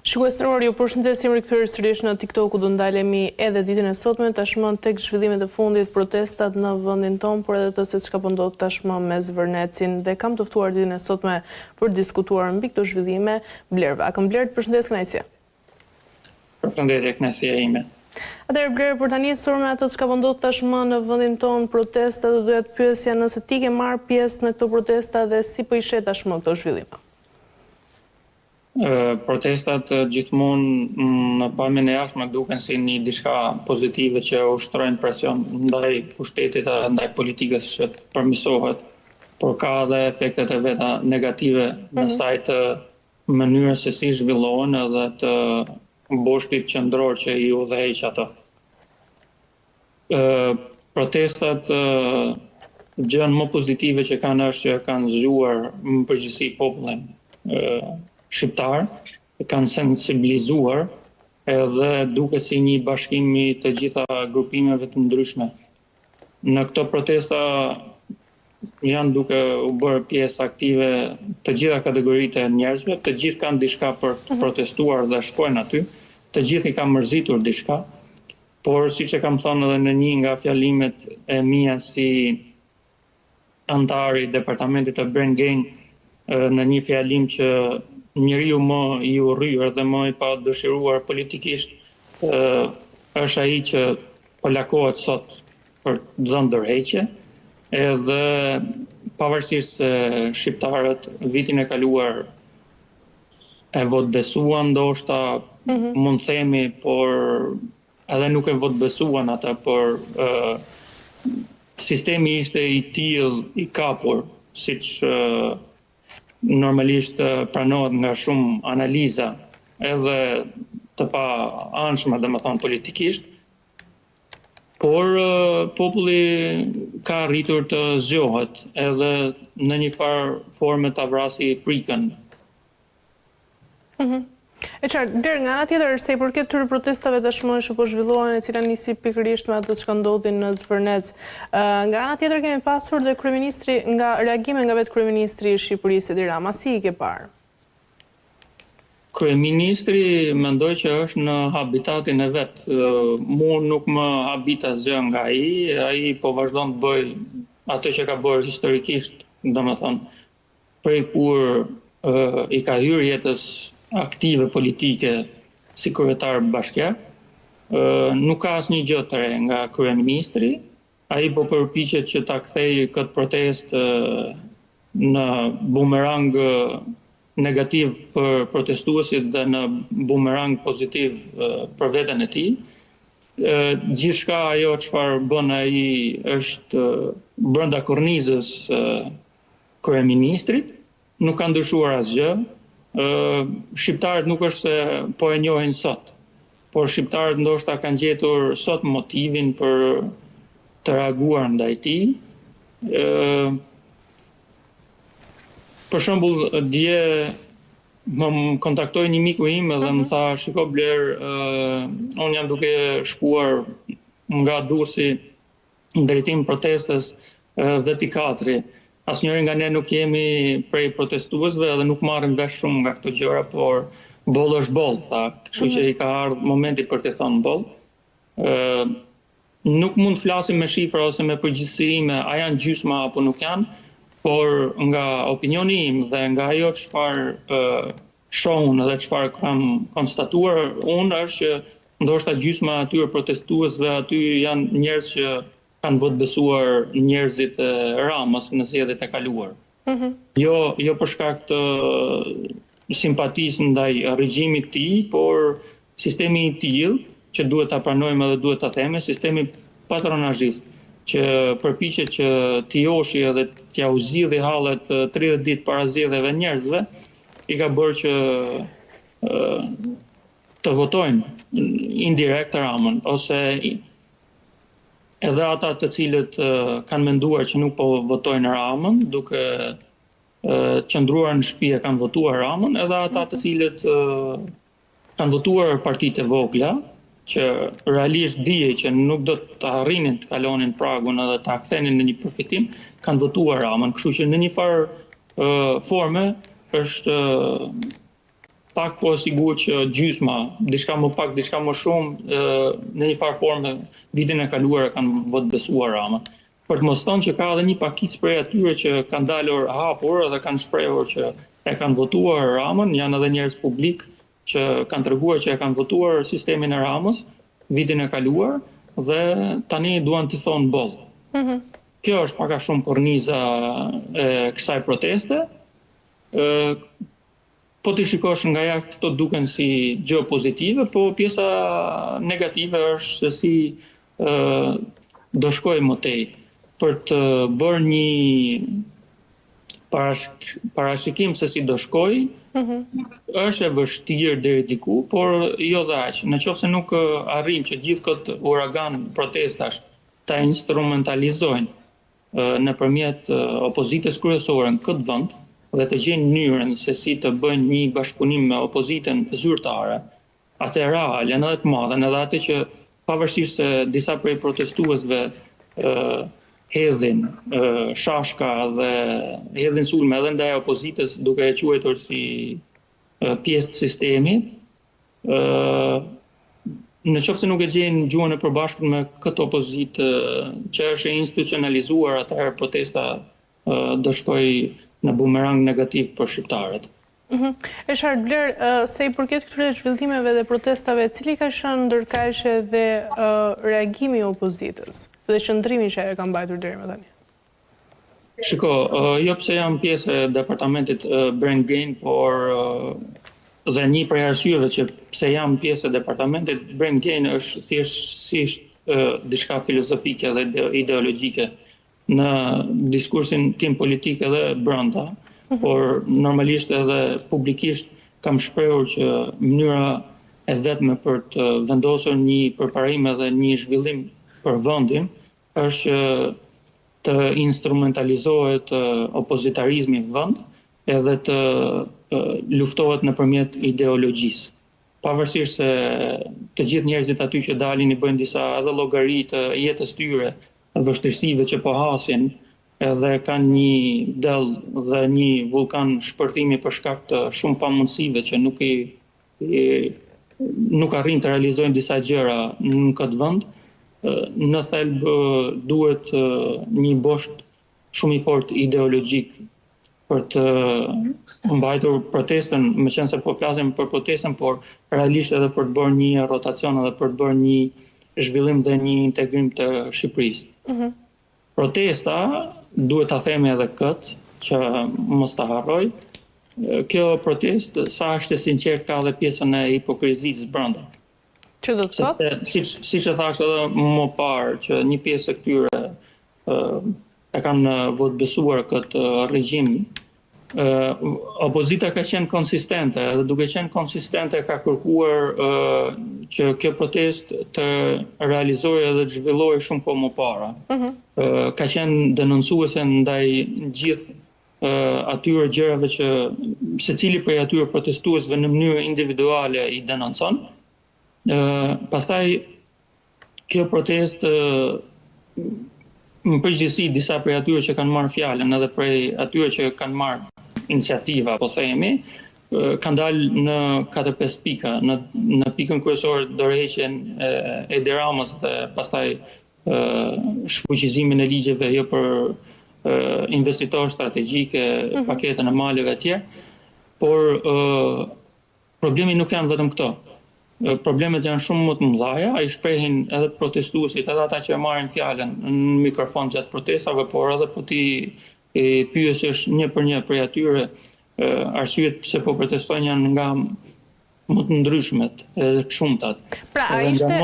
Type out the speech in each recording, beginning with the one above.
Shikuestror, ju përshëndesim rikthyer sërish në TikTok, ku do ndalemi edhe ditën e sotme, tashmë tek zhvillimet e fundit, protestat në vendin tonë, por edhe të se çka po ndodh tashmë me Zvërnecin, dhe kam të ftuar ditën e sotme për diskutuar mbi këto zhvillime Bler Vakën. Bler, të përshëndes kënaqësia. Përshëndetje, kënaqësia ime. Atëherë Bler, për ta nisur me atë çka po ndodh tashmë në vendin tonë, protestat, do doja të pyesja nëse ti ke marrë pjesë në këto protesta dhe si po i sheh tashmë këto zhvillime. Protestat gjithmonë në pamjen e jashtme duken si një diçka pozitive që ushtrojnë presion ndaj pushtetit dhe ndaj politikës që përmirësohet, por ka edhe efektet e veta negative në saj të mënyrës se si zhvillohen edhe të boshtit qendror që i udhëheq ato. Protestat gjën më pozitive që kanë është që kanë zgjuar në përgjithësi popullin shqiptar, kanë sensibilizuar edhe duket si një bashkim i të gjitha grupimeve të ndryshme. Në këto protesta janë duke u bërë pjesë aktive të gjitha kategoritë e njerëzve, të gjithë kanë diçka për të protestuar dhe shkojnë aty, të gjithë i kanë mërzitur diçka, por siç e kam thënë edhe në një nga fjalimet e mia si antari i departamentit të Brain Gain, në një fjalim që njeriu më i urryer dhe më i pa dëshiruar politikisht është ai që po lakohet sot për të dhënë ndërheqje, edhe pavarësisht se shqiptarët vitin e kaluar e votbesuan ndoshta, mund të themi, por edhe nuk e votbesuan ata, por sistemi ishte i tillë i kapur, siç normalisht pranohet nga shumë analiza edhe të pa anshme, domethënë politikisht, por populli ka arritur të zgjohet edhe në një farë forme ta vrasi frikën. E qartë, Bler, nga ana tjetër, se i përket këtyre protestave tashmë që po zhvillohen, e cila nisi pikërisht me atë çka ndodhi në Zvërnec, nga ana tjetër kemi pasur dhe kryeministri, nga reagime nga vetë kryeministri i Shqipërisë Edi Rama, si i ke parë? Kryeministri mendoj që është në habitatin e vet. Mu nuk më habit asgjë nga ai po vazhdon të bëj atë që ka bërë historikisht, domethënë, prej kur i ka hyrë jetës aktive politike si kryetar bashkiak, nuk ka asnjë gjë të re nga kryeministri. Ai po përpiqet që ta kthejë këtë protestë në bumerang negativ për protestuesit dhe në bumerang pozitiv për veten e tij. Gjithçka ajo çfarë bën ai është brenda kornizës kryeministrit, nuk ka ndryshuar asgjë. Shqiptarët nuk është se po e njohin sot, por shqiptarët ndoshta kanë gjetur sot motivin për të reaguar ndaj tij. Për shembull, dje më kontaktoi një miku im dhe më tha, shiko Bler, unë jam duke shkuar nga Durrësi në drejtim protestës Vetikatri. Asnjëri nga ne nuk jemi prej protestuesve dhe nuk marrim vesh shumë nga këto gjëra, por boll është boll, tha, kështu që i ka ardhur momenti për të thënë boll. Nuk mund të flasim me shifra ose me përgjithësi, a janë gjysma apo nuk janë, por nga opinioni im dhe nga ajo çfarë shoh unë dhe çfarë kam konstatuar unë është që ndoshta gjysma atyre protestuesve aty janë njerëz që kanë votbesuar njerëzit e Ramës në zgjedhjet e kaluar. Jo për shkak të simpatisë ndaj regjimit të tij, por sistemi i tillë që duhet ta pranojmë dhe duhet ta themi, sistemi patronazhist që përpiqet që t'i joshi edhe t'ja u zgjidhë hallet 30 ditë para zgjedhjeve njerëzve, i ka bërë që të votojnë indirekt Ramën, ose edhe ata të cilët kanë menduar që nuk po votojnë Ramën, duke qëndruar në shtëpi e kanë votuar Ramën, edhe ata të cilët kanë votuar partitë e vogla, që realisht dije që nuk do të arrinin të kalonin pragun edhe ta kthenin në një përfitim, kanë votuar Ramën. Kështu që në një farë forme është pak po sigur që gjysma, diçka më pak, diçka më shumë, në një farë forme vitin e kaluar kanë votë besuar Ramën. Për të mos thënë që ka edhe një pakicë prej atyre që kanë dalur hapur dhe kanë shprehur që e kanë votuar Ramën, janë edhe njerëz publik që kanë treguar që e kanë votuar sistemin e Ramës vitin e kaluar dhe tani duan t'i thonë boll. Kjo është pak a shumë korniza e kësaj proteste. Po të shikosh nga jashtë këto duken si gjë pozitive, po pjesa negative është se si do shkoj më tej. Për të bërë një parashikim se si do shkoj, është e vështirë deri diku, por jo dhe aq. Nëse nuk arrim që gjithë këtë uragan protestash ta instrumentalizojnë nëpërmjet opozitës kryesore në këtë vend, dhe të gjejnë mënyrën se si të bëjnë një bashkëpunim me opozitën zyrtare, atë reale, edhe të madhen, edhe atë që pavarësisht se disa prej protestuesve hedhin shashka dhe hedhin sulme edhe ndaj opozitës duke e quajtur si pjesë të sistemit, në qoftë se nuk e gjejnë gjuhën e përbashkët me këtë opozitë që është e institucionalizuar, atëherë protesta do shkojë në bumerang negativ për shqiptarët. Eshard Bler, se i përket këtyre zhvillimeve dhe protestave, cili ka qenë ndërkaqe dhe reagimi i opozitës dhe qëndrimi që e ka mbajtur deri më tani? Shiko, jo pse jam pjesë e departamentit Brain Gain, por dhe një prej arsyeve që pse jam pjesë e departamentit Brain Gain është thjeshtësisht diçka filozofike dhe ideologjike në diskursin tim politik edhe brenda, por normalisht edhe publikisht kam shprehur që mënyra e vetme për të vendosur një përparim edhe një zhvillim për vendin është të instrumentalizohet opozitarizmi në vend edhe të luftohet nëpërmjet ideologjisë. Pavarësisht se të gjithë njerëzit aty që dalin i bëjnë disa edhe llogari të jetës tyre, vështirësive që po hasin, edhe kanë një dell dhe një vulkan shpërthimi për shkak të shumë pamundësive që nuk arrin të realizojnë disa gjëra në këtë vend, në thelb duhet një bosht shumë i fortë ideologjik për të mbajtur protestën, meqense po flasim për protestën, por realisht edhe për të bërë një rotacion edhe për të bërë një zhvillim dhe një integrim të Shqipërisë. Protesta, duhet ta themi edhe këtë, që mos ta harroj, kjo protestë, sa është e sinqert, ka dhe pjesën e hipokrizisë brenda. Që do të thotë? Siç e thash edhe më parë, që një pjesë e këtyre e kanë votbesuar këtë regjim. Opozita ka qenë konsistente, dhe duke qenë konsistente ka kërkuar që kjo protestë të realizojë dhe të zhvillohej shumë kohë më para. Ka qenë denoncuese ndaj gjithë atyre gjërave që secili prej atyre protestuesve në mënyrë individuale i denoncon. Pastaj kjo protestë në përgjithësi disa prej atyre që kanë marrë fjalën edhe prej atyre që kanë marrë iniciativa, po themi, kanë dalë në 4-5 pika. Në pikën kryesore dorëheqjen e Edi Ramës dhe pastaj shfuqizimin e ligjeve jo për investitor strategjike, paketën e maleve e tjerë, por problemi nuk janë vetëm këto. Problemet janë shumë më të mëdha, ai shprehin edhe protestuesit, edhe ata që marrin fjalën në mikrofon gjatë protestave, por edhe po ti pyesësh një për një prej atyre arsyet pse po protestojnë janë nga më të ndryshmet edhe të shumtat. Pra, a ishte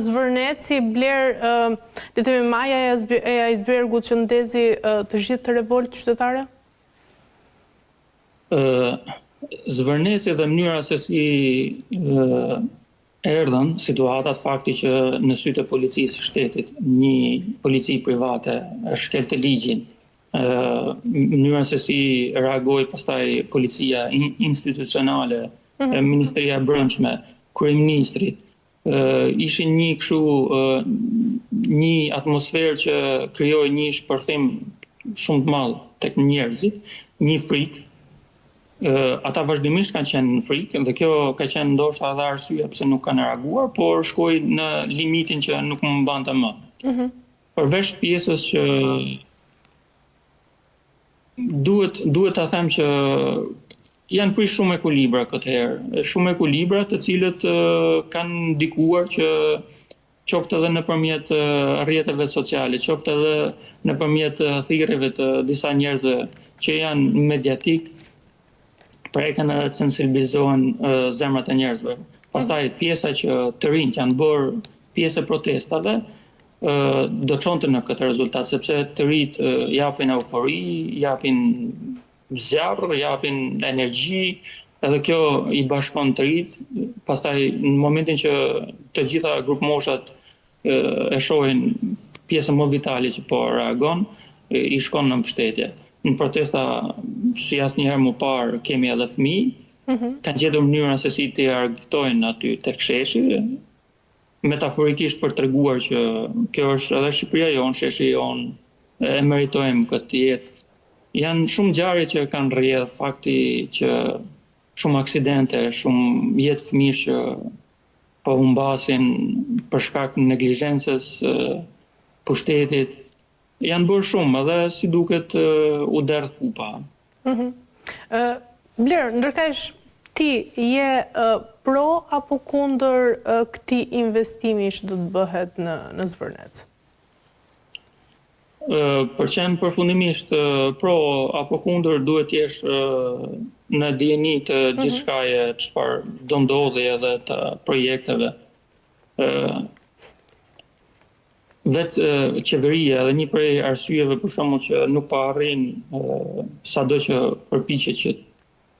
zvërneci Bler, le të themi maja e icebergut që ndezi të gjithë të revoltë qytetare? Zvërneci dhe mënyra se si erdhën situatat, fakti që në sytë e policisë shtetit një polici private shkelte ligjin, mënyra se si reagoi pastaj policia institucionale, Ministria e Brendshme, kryeministrit, ishin një kështu një atmosferë që krijoi një shpërthim shumë të madh tek njerëzit, një frikë ata vazhdimisht kanë qenë në frikë dhe kjo ka qenë ndoshta edhe arsyeja pse nuk kanë reaguar, por shkoi në limitin që nuk më mbante më. Përveç pjesës që duhet ta them që janë prish shumë ekuilibra këtë herë, shumë ekuilibra të cilët kanë ndikuar që qoftë edhe nëpërmjet rrjeteve sociale, qoftë edhe nëpërmjet thirrjeve të disa njerëzve që janë mediatik, preken edhe të sensibilizohen zemrat e njerëzve. Pastaj pjesa që të rinj që janë bërë pjesë e protestave, do çonte në këtë rezultat, sepse të rinjt japin eufori, japin zjarr, japin energji, edhe kjo i bashkon të rinjt. Pastaj në momentin që të gjitha grupmoshat e shohin pjesën më vitale që po reagon, i shkon në mbështetje. Në protesta, si asnjëherë më parë, kemi edhe fëmijë, kanë gjetur mënyrën se si të argëtojnë aty tek sheshi, metaforikisht për treguar që kjo është edhe Shqipëria jonë, sheshi jonë, e meritojmë këtë jetë. Janë shumë ngjarje që kanë rrjedhë fakti që shumë aksidente, shumë jetë fëmijësh që po humbasin për shkak të neglizhencës pushtetit. Janë bërë shumë, edhe si duket u derdh kupa. Bler, ndërkaq ti je pro apo kundër këtij investimi që do të bëhet në Zvërnec? Për qenë përfundimisht pro apo kundër duhet jesh në dijeni të gjithçkaje çfarë do ndodhi edhe të projekteve. Vetë qeveria edhe një prej arsyeve për shembull që nuk pa arrin sado që përpiqet që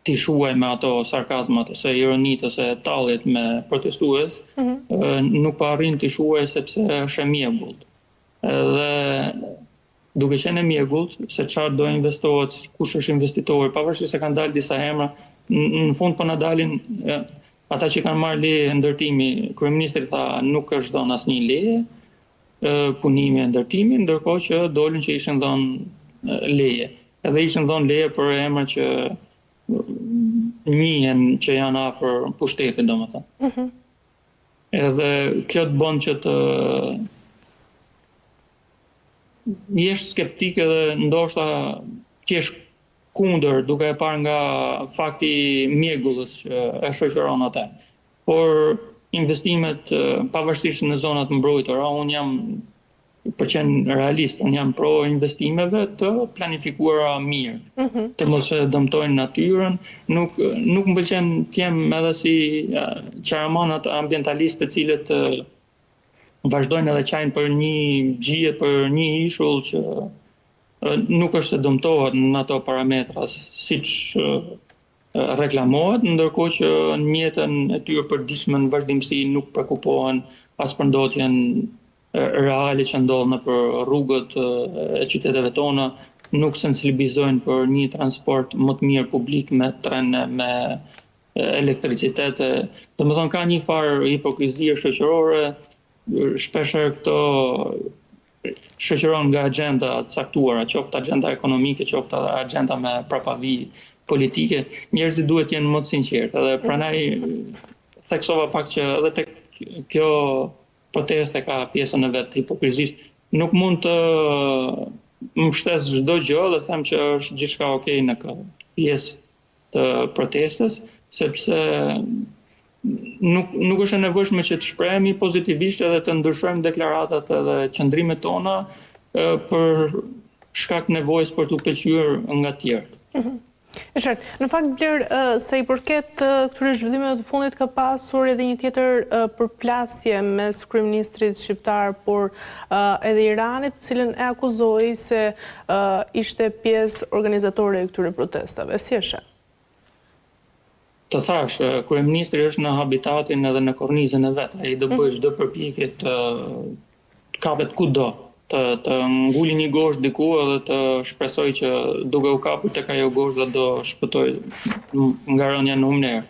t'i shuaj me ato sarkazmat ose ironit ose talljet me protestues, nuk pa arrin t'i shuaj sepse është e mjegullt. Edhe duke qenë e mjegullt, se çfarë do investohet, kush është investitor, pavarësisht se kanë dalë disa emra, në fund po na dalin ata që kanë marrë leje ndërtimi. Kryeministri tha nuk është dhënë asnjë leje punimi e ndërtimi, ndërkohë që dolën që ishin dhënë leje. Edhe ishin dhënë leje për emra që njihen që janë afër pushtetit, domethënë. Edhe kjo të bën që të jesh skeptik edhe ndoshta që jesh kundër, duke e parë nga fakti mjegullës që e shoqëron atë. Por investimet pavarësisht në zonat mbrojtura, unë jam për qenë realist, unë jam pro investimeve të planifikuara mirë, të mos e dëmtojnë natyrën. Nuk më pëlqen të jem edhe si qaramanat ambientalistë të cilët vazhdojnë edhe qajnë për një gjie, për një ishull që nuk është se dëmtohet në ato parametra siç reklamohet, ndërkohë që në jetën e tyre përditshme në vazhdimsi nuk prekupohen as për ndotjen reale që ndodh nëpër rrugët e qyteteve tona, nuk sensibilizojnë për një transport më të mirë publik me trene, me elektricitete. Domethënë ka një farë hipokrizie shoqërore, shpeshherë këto shoqëron nga agenda caktuara, qoftë agenda ekonomike, qoftë agenda me prapavi politike. Njerëzit duhet jenë më të sinqertë, edhe prandaj theksova pak që edhe tek kjo proteste ka pjesën e vet hipokrizisht. Nuk mund të më mbështes çdo gjë dhe them që është gjithçka okay në këtë pjesë të protestës, sepse nuk është e nevojshme që të shprehemi pozitivisht edhe të ndryshojmë deklaratat edhe qëndrimet tona për shkak nevojës për t'u pëlqyer nga të tjerët. Në fakt, Bler, sa i përket këtyre zhvillimeve të fundit ka pasur edhe një tjetër përplasje mes kryeministrit shqiptar, por edhe Iranit, cilën e akuzoi se ishte pjesë organizatore e këtyre protestave. Si është? Të thash, kryeministri është në habitatin edhe në kornizën e vet. Ai do bëjë çdo përpjekje të kapet kudo, të nguli një gosht diku edhe të shpresoj që duke u kapur tek ajo gosht do shpëtoj nga rënja në humner.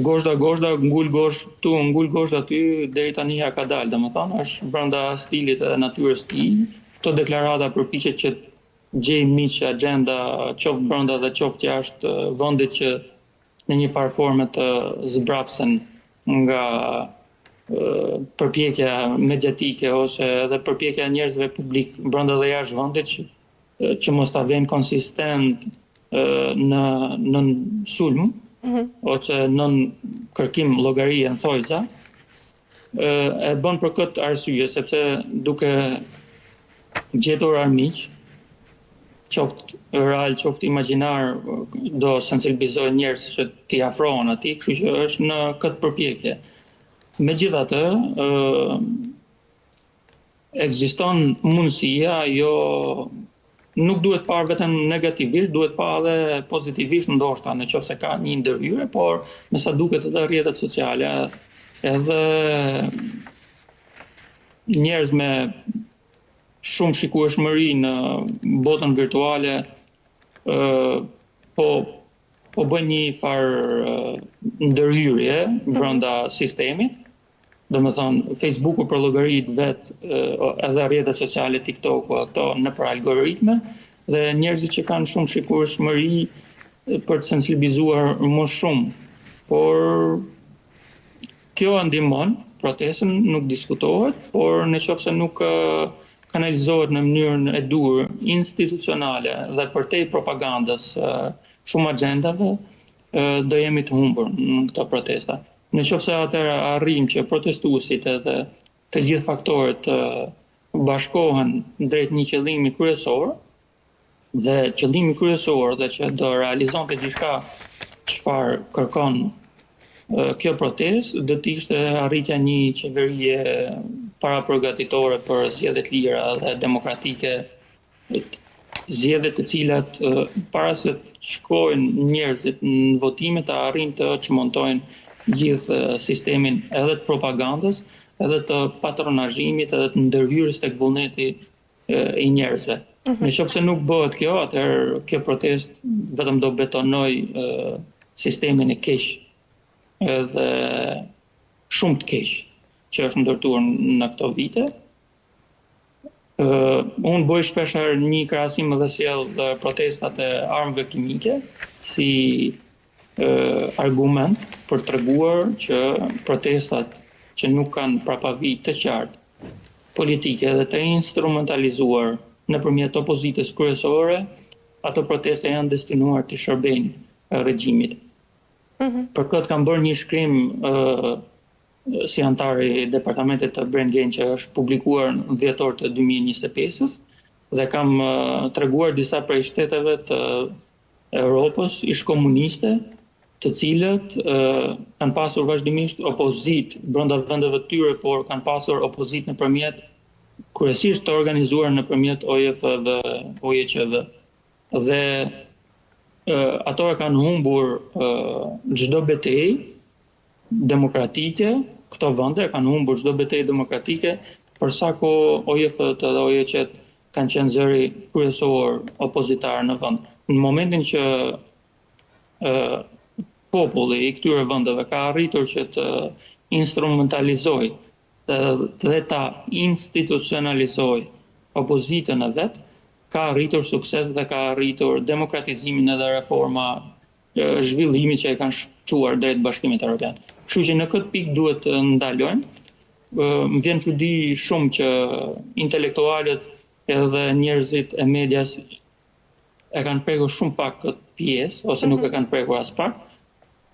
Goshta, ngul gosht këtu, ngul gosht aty, deri tani ja ka dalë, domethënë është brenda stilit edhe natyrës së tij. Këto deklarata përpiqet që gjej miq agenda qoftë brenda dhe qoftë jashtë vendit që në një farë forme të zbrapsen nga përpjekja mediatike ose edhe përpjekja e njerëzve publik brenda dhe jashtë vendit që mos ta vënë konsistent në sulm ose në kërkim llogarie në thojza, e bën për këtë arsye, sepse duke gjetur armiq, qoftë real, qoftë imagjinar, do sensibilizoj njerëz që t'i afrohen atij, kështu që është në këtë përpjekje. Megjithatë, ekziston mundësia, nuk duhet parë vetëm negativisht, duhet parë edhe pozitivisht ndoshta, nëse ka një ndërhyrje, por me sa duket edhe rrjetet sociale, edhe njerëz me shumë shikueshmëri në botën virtuale po bën një farë ndërhyrje brenda sistemit. Domethënë Facebooku për llogaritë vet, edhe rrjetet sociale, TikToku, ato nëpër algoritme, dhe njerëzit që kanë shumë shikueshmëri për të sensibilizuar më shumë. Por kjo ndihmon protestën, nuk diskutohet, por nëse nuk kanalizohet në mënyrën e duhur institucionale dhe përtej propagandës shumë agjendave, do jemi të humbur në këto protesta. Nëse atëherë arrijmë që protestuesit edhe të gjithë faktorët bashkohen drejt një qëllimi kryesor, dhe qëllimi kryesor dhe që do realizonte gjithçka çfarë kërkon kjo protestë, do të ishte arritja një qeverie paraprogratitore për zgjedhje të lira dhe demokratike, zgjedhje të cilat para se të shkojnë njerëzit në votime të arrijnë të çmontojnë gjithë sistemin edhe të propagandës, edhe të patronazhimit, edhe të ndërhyrjes tek vullneti i njerëzve. Nëse nuk bëhet kjo, atëherë kjo protestë vetëm do betonoj sistemin e keq, edhe shumë të keq që është ndërtuar në këto vite. Unë bëj shpeshherë një krahasim dhe sjell protestat e armëve kimike si argument për treguar që protestat që nuk kanë prapavi të qartë politike dhe të instrumentalizuar nëpërmjet opozitës kryesore, ato proteste janë destinuar të shërbejnë regjimit. Për këtë kam bërë një shkrim si antar i departamentit të Brengen që është publikuar në dhjetor të 2025-s dhe kam treguar disa prej shteteve të Europës ish-komuniste, të cilët kanë pasur vazhdimisht opozit brenda vendeve të tyre, por kanë pasur opozit nëpërmjet kryesisht të organizuar nëpërmjet OJF-ve, OJQ-ve. Dhe ato e kanë humbur çdo betejë demokratike, këto vende kanë humbur çdo betejë demokratike, për sa kohë OJF-t dhe OJQ-t kanë qenë zëri kryesor opozitar në vend. Në momentin që populli i këtyre vendeve ka arritur që të instrumentalizojë dhe ta institucionalizojë opozitën e vet, ka arritur sukses dhe ka arritur demokratizimin edhe reforma zhvillimi që e kanë shquar drejt Bashkimit Evropian. Kështu që në këtë pikë duhet të ndalojmë. Më vjen çudi shumë që intelektualët edhe njerëzit e medias e kanë prekur shumë pak këtë pjesë, ose nuk e kanë prekur as pak,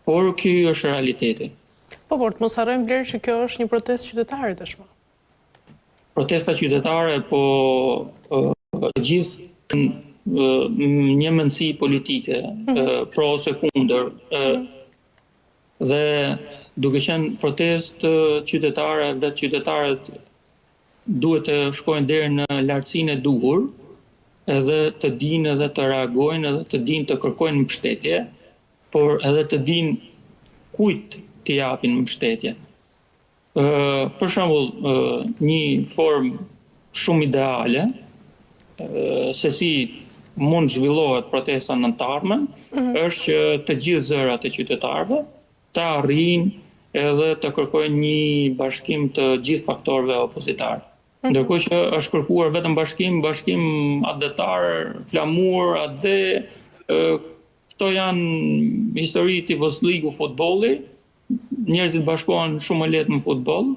por ky është realiteti. Po, por të mos harrojmë Bler që kjo është një protestë qytetare tashmë. Protesta qytetare, po të gjithë një mendësi politike, pro ose kundër, dhe duke qenë protestë qytetare, vetë qytetarët duhet të shkojnë deri në lartësinë e duhur, edhe të dinë edhe të reagojnë, edhe të dinë të kërkojnë mbështetje, por edhe të dinë kujt t'i japin mbështetje. Për shembull, një formë shumë ideale se si mund zhvillohet protesta nëntarme, është që të gjithë zërat e qytetarëve të arrijnë edhe të kërkojnë një bashkim të gjithë faktorëve opozitar. Ndërkohë që është kërkuar vetëm bashkim adetar, flamur, këto janë histori tifozligu futbolli, njerëzit bashkohen shumë më lehtë në futboll.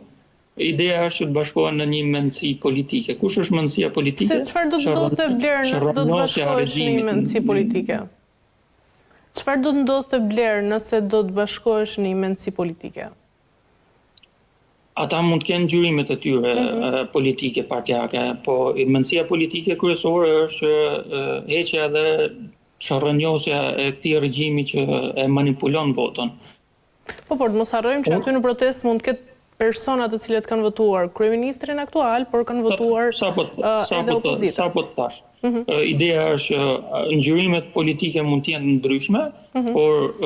Ideja është që të bashkohen në një mendësi politike. Kush është mendësia politike? Se çfarë do të ndodhte Bler nëse do të bashkohesh në një mendësi politike? Çfarë do të ndodhte Bler nëse do të bashkohesh në një mendësi politike? Ata mund të kenë gjyrimet e tyre politike, partijake, po mendësia politike kryesore është heqja dhe çarrënjosja e këtij regjimi që e manipulon votën. Po, por mos harrojmë që aty në protestë mund të ketë persona të cilët kanë votuar kryeministrin aktual, por kanë votuar edhe opozita. Sa po të thash. Ideja është që ngjyrimet politike mund të jenë ndryshme, por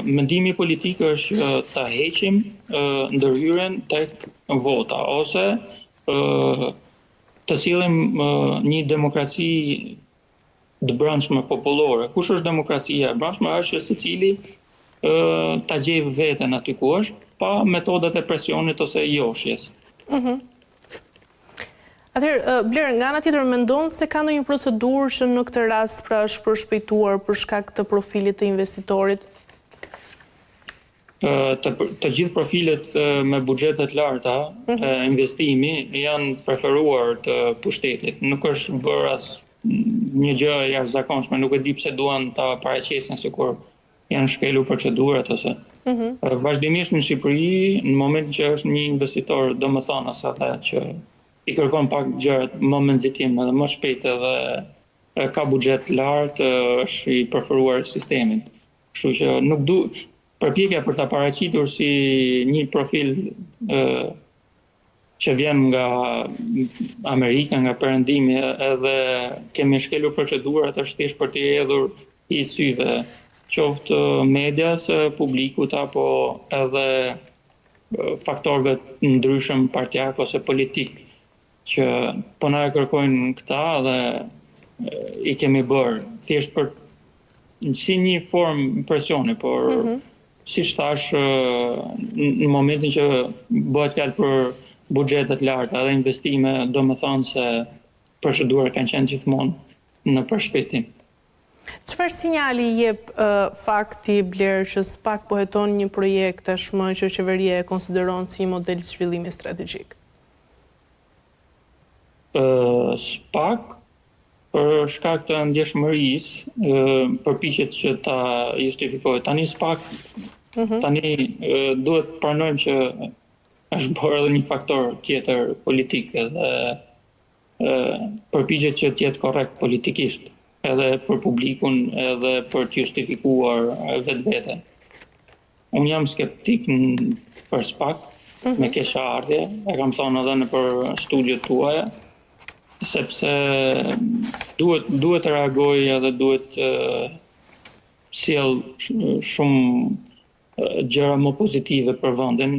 mendimi politik është ta heqim ndërhyrjen tek vota ose të sillim një demokraci të brendshme popullore. Kush është demokracia e brendshme? Është që secili ta gjejë veten aty ku është, pa metodat e presionit ose joshjes. Atëherë, Bler, nga ana tjetër mendon se ka ndonjë procedurë që në këtë rast pra është përshpejtuar për shkak të profilit të investitorit? Të gjithë profilet me buxhete të larta investimi janë preferuar të pushtetit. Nuk është bërë as një gjë e jashtëzakonshme, nuk e di pse duan ta paraqesin sikur janë shkelur procedurat ose vazhdimisht në Shqipëri, në momentin që është një investitor, domethënë ata që i kërkon pak gjërat më me nxitim edhe më shpejt edhe ka buxhet lart, është i preferuar sistemit. Kështu që nuk përpjekja për ta paraqitur si një profil që vjen nga Amerika, nga perëndimi, edhe kemi shkelur procedurat është thjesht për të hedhur i syve qoftë medias, publikut apo edhe faktorëve ndryshëm partijak ose politik që po na e kërkojnë këta dhe i kemi bërë thjesht për si një formë presioni, por siç thash në momentin që bëhet fjalë për buxhetet larta dhe investime, domethënë se procedurat kanë qenë gjithmonë në përshpejtim. Çfarë sinjali jep fakti, Bler, që SPAK po heton një projekt tashmë që qeveria e konsideron si një model zhvillimi strategjik? SPAK, për shkak të ndjeshmërisë, përpiqet që ta justifikojë. Tani SPAK, duhet pranojmë që është bërë edhe një faktor tjetër politik dhe përpiqet që të jetë korrekt politikisht, edhe për publikun, edhe për të justifikuar vetveten. Unë jam skeptik për SPAK, me keqe ardhje, e kam thonë edhe në për studiot tuaja, sepse duhet të reagoj edhe duhet sjell shumë gjëra më pozitive për vendin,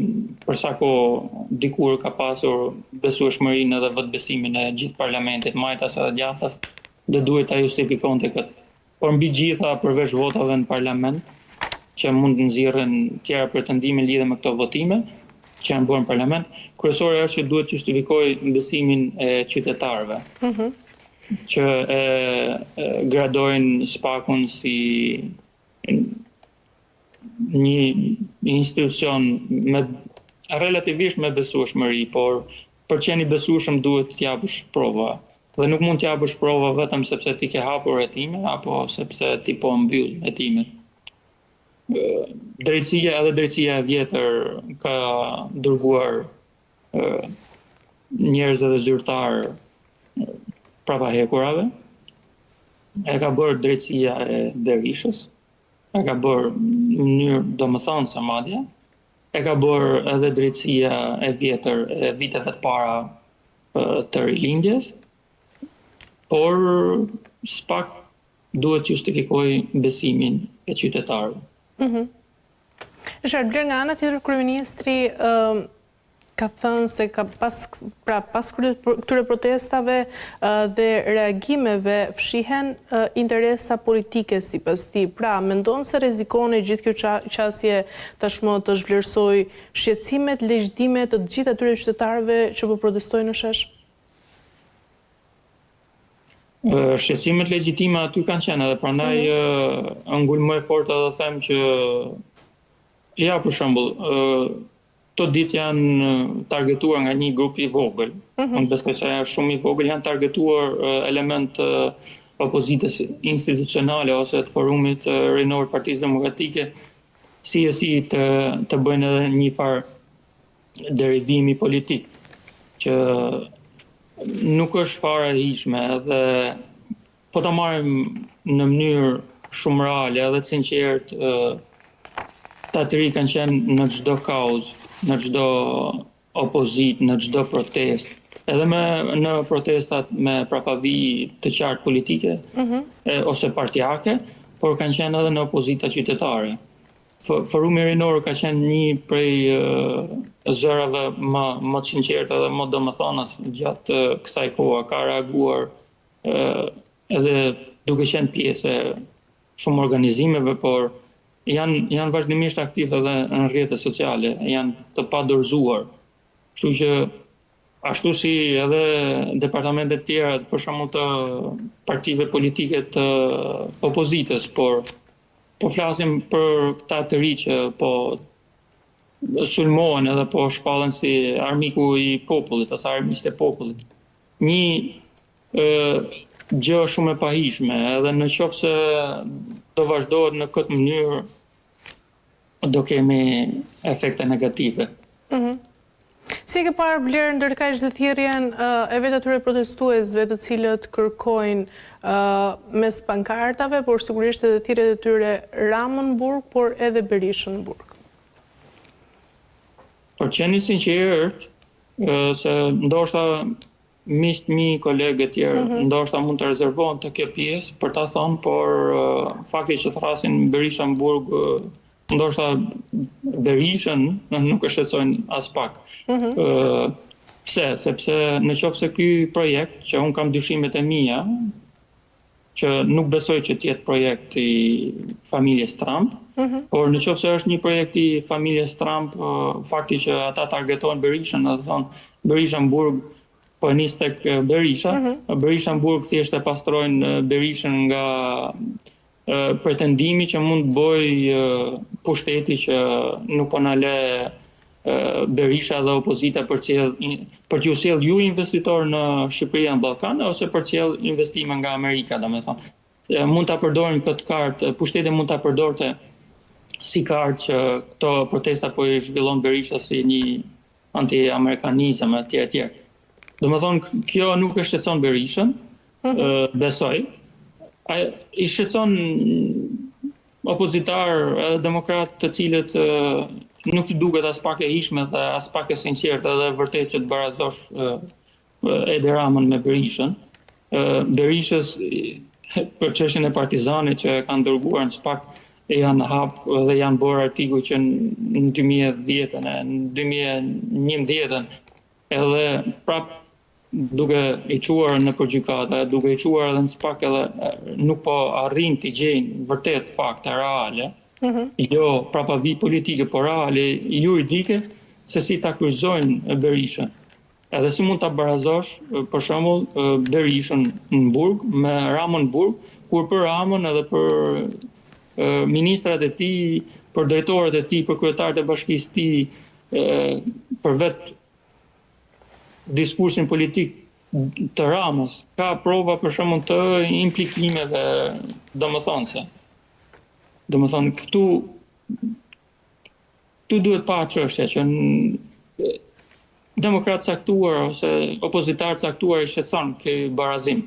për sa kohë dikur ka pasur besueshmërinë edhe vetbesimin e gjithë parlamentit, majtas edhe djathtas, dhe duhet ta justifikonte këtë. Por mbi gjitha, përveç votave në parlament, që mund të nxirren tjera pretendime lidhe me këto votime, që janë bërë në parlament, kryesore është që duhet të justifikojë besimin e qytetarëve, që gradojnë SPAK-un si një institucion relativisht me besueshmëri, por për që qenë i besueshëm duhet të japësh prova. Dhe nuk mund të japësh prova vetëm sepse ti ke hapur hetime apo sepse ti po mbyll hetimet. Drejtësia e vjetër ka dërguar njerëz dhe zyrtar prapa hekurave. E ka bërë drejtësia e Berishës, e ka bërë në mënyrë domethënëse madje, e ka bërë edhe drejtësia e vjetër e viteve të para të rilindjes, por SPAK duhet justifikoj besimin e qytetarëve. Bler, nga ana tjetër kryeministri ka thënë se pas këtyre protestave dhe reagimeve fshihen interesa politike sipas tij. Pra, mendon se rrezikon e gjithë kjo qasje tashmë të zhvlerësoj shqetësimet, legjitimet të gjithë atyre qytetarëve që po protestojnë në shesh? Shqetësimet legjitime aty kanë qenë edhe prandaj ngul më e fortë edhe them që ja për shembull këto ditë janë targetuar nga një grup i vogël. Unë besoj se janë shumë i vogël, janë targetuar element opozitës institucionale ose të forumit rinor të Partisë Demokratike si të bëjnë edhe një farë derivimi politik që nuk është fare e hishme edhe po ta marrim në mënyrë shumë reale edhe të sinqert ta të ri kanë qenë në çdo kauzë, në çdo opozit, në çdo protestë, edhe në protestat me prapavi të qartë politike ose partijake, por kanë qenë edhe në opozita qytetare. Forumi rinor ka qenë një prej zërave më të sinqerta dhe më domethënës gjatë kësaj kohe. Ka reaguar edhe duke qenë pjesë e shumë organizimeve, por janë vazhdimisht aktiv edhe në rrjetet sociale, janë të padorëzuar. Kështu që ashtu si edhe departamentet tjera, për shembull të partive politike të opozitës, por po flasim për këta të ri që po sulmohen edhe po shpallen si armiku i popullit ose armiqtë e popullit. Një gjë shumë e pahishme, edhe në qoftë se do vazhdohet në këtë mënyrë, do kemi efekte negative. Si ke parë Blerë ndërkaq dhe thirrjen e vetë atyre protestuesve të cilët kërkojnë mes pankartave, por sigurisht edhe thirrjet e tyre Ramën burg, por edhe Berishën burg? Por qeni sinqert, se ndoshta miqtë mi, kolegë tjerë, ndoshta mund të rezervohen të kjo pjesë për ta thënë, por fakti që thrasin Berishën burg, ndoshta Berishën nuk e shqetësojnë as pak. Pse? Sepse në qoftë se ky projekt, që unë kam dyshimet e mia, që nuk besoj që t'jetë projekt i familjes Trump, por në qoftë se është një projekt i familjes Trump, fakti që ata targetojnë Berishën, dhe thonë Berishën burg, po e nis tek Berisha, Berishën burg thjesht e pastrojnë Berishën nga pretendimi që mund bëj pushteti që nuk po na le Berisha dhe opozita për t'ju sjell ju investitor në Shqipëri dhe në Ballkan ose për t'sjell investime nga Amerika, domethënë. Mund ta përdorin këtë kartë, pushteti mund ta përdorte si kartë që këto protesta po i zhvillon Berisha si një anti-amerikanizëm etj. Domethënë kjo nuk e shqetëson Berishën, besoj. I shqetëson opozitar edhe demokrat të cilët nuk i duket as pak e hishme dhe as pak e sinqertë edhe vërtet që të barazosh Edi Ramën me Berishën. Berishës për çështjen e Partizanit që kanë dërguar në SPAK janë hap dhe janë bërë artikuj që në 2010-ën, në 2011-ën, edhe prap duke i quar në përgjykata, duke i quar edhe në SPAK edhe nuk po arrin t'i gjejnë vërtet fakte reale, jo prapavi politike, por reale juridike, se si ta kryqëzojnë Berishën. Edhe si mund ta barazosh, për shembull, Berishën në burg me Ramën burg, kur për Ramën edhe për ministrat e tij, për drejtorët e tij, për kryetarët e bashkisë të tij, për vetë diskursin politik të Ramës, ka prova për shembull të implikimeve domethënëse. Domethënë këtu duhet pa çështja që demokrat caktuar ose opozitar caktuar i shqetëson ky barazim.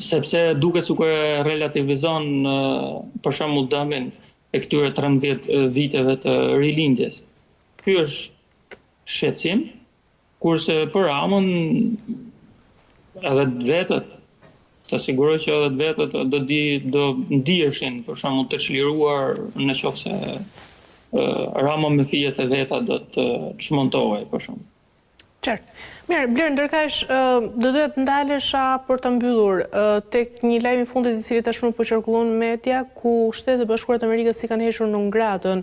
Sepse duket sikur e relativizon për shembull dëmin e këtyre 13 viteve të rilindjes. Ky është shqetësim, kurse për Ramën edhe vetët të siguroj që edhe vetët do ndiheshin për shembull të çliruar në qoftë se Rama me fijet e veta do të çmontohej për shembull. Qartë. Mirë, Blerë, ndërkaq do duhet ndalesha për të mbyllur tek një lajm i fundit i cili tashmë po qarkullon në media, ku Shtetet e Bashkuara të Amerikës i kanë hequr në ngratën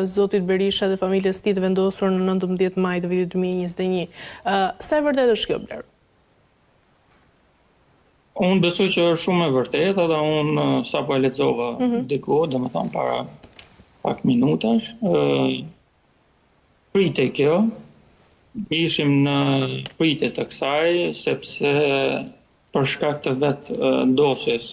zotit Berisha dhe familjes së tij të vendosur në 19 maj të vitit 2021. Sa e vërtetë është kjo, Blerë? Unë besoj që është shumë e vërtetë dhe unë sapo e lexova diku, domethënë para pak minutash, pritej kjo, ishim në pritje të kësaj, sepse për shkak të vetë dosjes,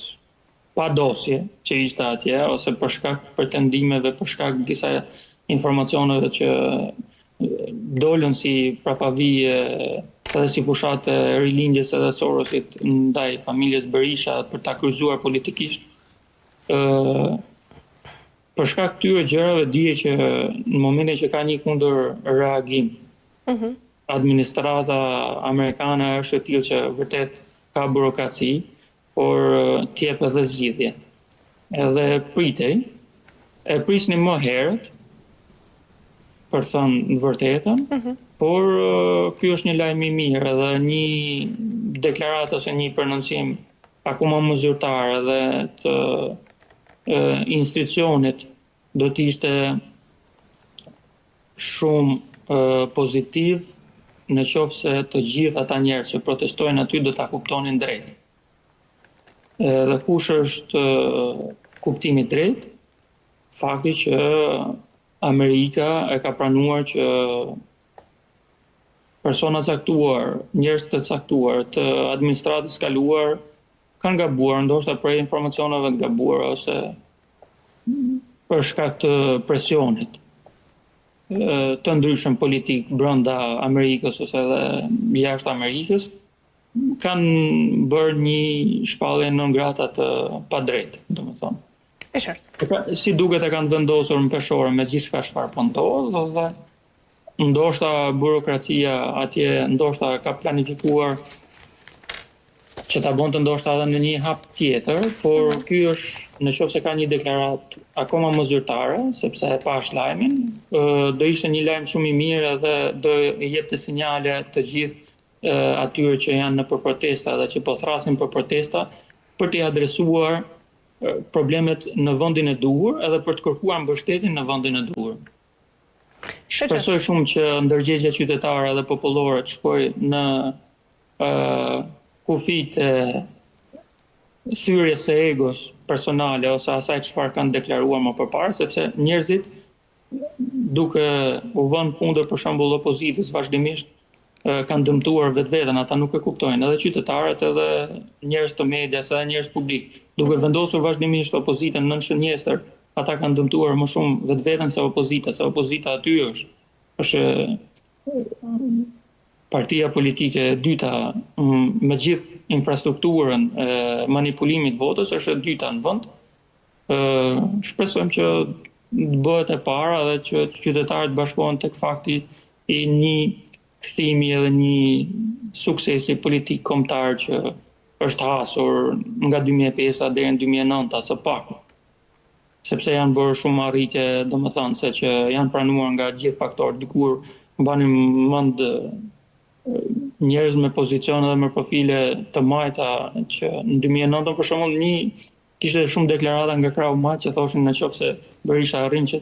pa dosje që ishte atje, ose për shkak pretendimeve, për shkak disa informacioneve që dolën si prapavije edhe si fushat e rilindjes edhe Sorosit ndaj familjes Berisha për ta kryqëzuar politikisht. Për shkak këtyre gjërave dije që në momentin që ka një kundër reagim, administrata amerikane është e tillë që vërtet ka burokraci, por t'jep edhe zgjidhje. Edhe pritej, e prisni më herët, për thënë në vërtetën, por ky është një lajm i mirë edhe një deklaratë ose një prononcim akoma më zyrtar edhe të institucionit do të ishte shumë pozitiv në qoftë se të gjithë ata njerëz që protestojnë aty do ta kuptonin drejt. Dhe kush është kuptimi drejt? Fakti që Amerika e ka pranuar që persona caktuar, njerëz të caktuar, të administratës kaluar kanë gabuar, ndoshta për informacioneve të gabuara ose për shkak të presionit të ndryshëm politik brenda Amerikës ose edhe jashtë Amerikës, kanë bërë një shpallje non grata të padrejtë, domethënë. E qartë. Si duket e kanë vendosur në peshore me gjithçka çfarë po ndodh, dhe ndoshta burokracia atje ndoshta ka planifikuar që ta bënte ndoshta edhe në një hap tjetër, por ky është nëse ka një deklaratë akoma më zyrtare, sepse e pash lajmin, do ishte një lajm shumë i mirë edhe do i jepte sinjale të gjithë atyre që janë në për protesta dhe që po thrasin për protesta, për t'i adresuar problemet në vendin e duhur edhe për të kërkuar mbështetjen në vendin e duhur. Shpresoj shumë që ndërgjegjja qytetare dhe popullore të shkojë në kufit e thyrjes së egos personale ose asaj çfarë kanë deklaruar më përpara, sepse njerëzit duke u vënë kundër për shembull opozitës vazhdimisht kanë dëmtuar vetveten, ata nuk e kuptojnë, edhe qytetarët, edhe njerëz të medias, edhe njerëz publik, duke vendosur vazhdimisht opozitën nën shënjestër, ata kanë dëmtuar më shumë vetveten se opozita, se opozita aty është partia politike e dyta me gjithë infrastrukturën e manipulimit votës, është e dyta në vend. Shpresojmë që të bëhet e para dhe që qytetarët bashkohen tek fakti i një kthimi edhe një suksesi politik kombëtar që është hasur nga 2005 deri në 2009 së paku. Sepse janë bërë shumë arritje, domethënë se që janë pranuar nga gjithë faktorët. Dikur mbani mend njerëz me pozicione dhe me profile të majta që në 2009 për shembull kishte shumë deklarata nga krahu mat që thoshin nëse Berisha arrin që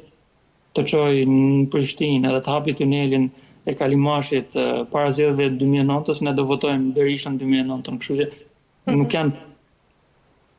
të çojë në Prishtinë edhe të hapi tunelin e Kalimashit para zgjedhjeve të 2009-s, ne do votojmë Berishën 2009, kështu që nuk janë